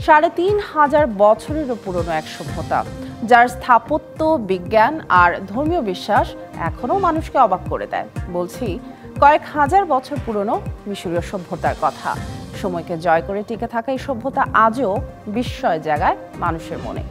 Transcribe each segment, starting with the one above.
৩,৫০০ বছরেরও পুরনো এক সভ্যতা, যার স্থাপত্য, বিজ্ঞান আর ধর্মীয় বিশ্বাস এখনও মানুষকে অবাক করে দেয়। বলছি কয়েক হাজার বছর পুরনো মিশরীয় সভ্যতার কথা। সময়কে জয় করে টিকে থাকা এই সভ্যতা আজও বিস্ময় জাগায় মানুষের মনে।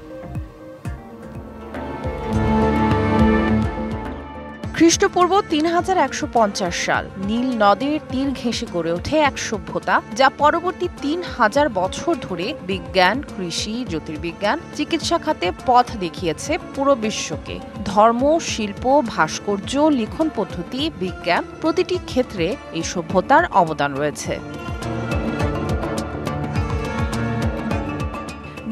খ্রিস্টপূর্ব ৩,১৫০ সাল নীল নদের তীর ঘেঁষে গড়ে ওঠে এক সভ্যতা, যা পরবর্তী ৩,০০০ বছর ধরে বিজ্ঞান, কৃষি, জ্যোতির্বিজ্ঞান, চিকিৎসা খাতে পথ দেখিয়েছে পুরো বিশ্বকে। ধর্ম, শিল্প, ভাস্কর্য, লিখন পদ্ধতি, বিজ্ঞান, প্রতিটি ক্ষেত্রে এই সভ্যতার অবদান রয়েছে।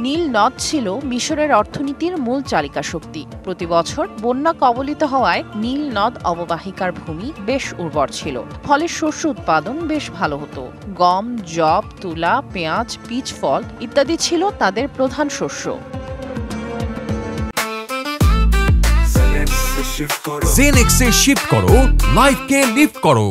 নীল নদ ছিল মিশরের অর্থনীতির মূল চালিকা শক্তি। প্রতি বছর বন্যা কবলিত হওয়ায় নীল নদ অববাহিকার ভূমি বেশ উর্বর ছিল, ফলে শস্য উৎপাদন বেশ ভালো হতো। গম, যব, তুলা, পেঁয়াজ, পিচ ফল ইত্যাদি ছিল তাদের প্রধান শস্য। জেনেক্সে শিফট করো, লাইফকে লিফট করো।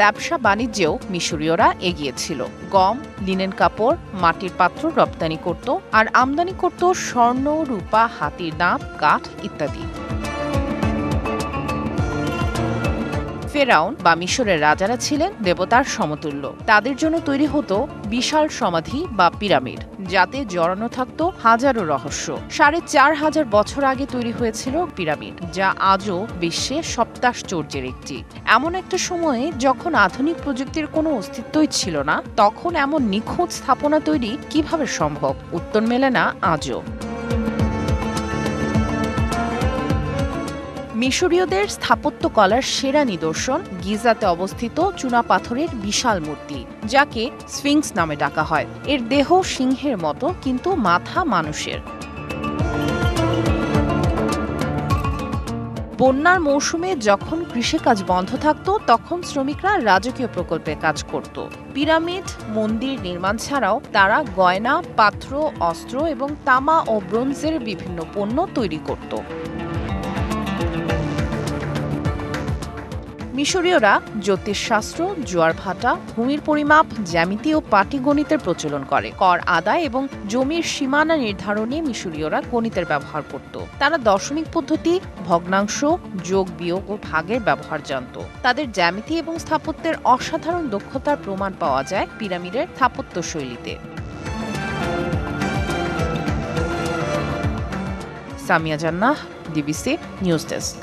ব্যবসা বাণিজ্যেও মিশরীয়রা এগিয়ে ছিল। গম, লিনেন কাপড়, মাটির পাত্র রপ্তানি করত আর আমদানি করত স্বর্ণ, রূপা, হাতির দাঁত, কাঠ ইত্যাদি। ফেরাউন বা মিশরের রাজারা ছিলেন দেবতার সমতুল্য। তাদের জন্য তৈরি হতো বিশাল সমাধি বা পিরামিড, যাতে জড়ানো থাকত হাজারো রহস্য। ৪,৫০০ বছর আগে তৈরি হয়েছিল পিরামিড, যা আজও বিশ্বে সপ্তাশ্চর্যের একটি। এমন একটা সময়ে যখন আধুনিক প্রযুক্তির কোনো অস্তিত্বই ছিল না, তখন এমন নিখুঁত স্থাপনা তৈরি কিভাবে সম্ভব? উত্তর মেলে না আজও। মিশরীয়দের স্থাপত্যকলার সেরা নিদর্শন গিজাতে অবস্থিত চুনাপাথরের বিশাল মূর্তি, যাকে স্ফিংস নামে ডাকা হয়। এর দেহ সিংহের মতো, কিন্তু মাথা মানুষের। বন্যার মৌসুমে যখন কৃষিকাজ বন্ধ থাকত, তখন শ্রমিকরা রাজকীয় প্রকল্পে কাজ করত। পিরামিড, মন্দির নির্মাণ ছাড়াও তারা গয়না, পাত্র, অস্ত্র এবং তামা ও ব্রোঞ্জের বিভিন্ন পণ্য তৈরি করত। মিশরীয়রা জ্যোতিষশাস্ত্র, জোয়ার ভাটা, ভূমির পরিমাপ, জ্যামিতি ও পাটিগণিতের প্রচলন করে। কর আদায় এবং জমির সীমানা নির্ধারণে মিশরীয়রা গণিতের ব্যবহার করত। তারা দশমিক পদ্ধতি, ভগ্নাংশ, যোগ, বিয়োগ ও ভাগের ব্যবহার জানত। তাদের জ্যামিতি এবং স্থাপত্যের অসাধারণ দক্ষতার প্রমাণ পাওয়া যায় পিরামিডের স্থাপত্য শৈলীতে। সামিয়া জান্নাহ, ডিবিসি নিউজ ডেস্ক।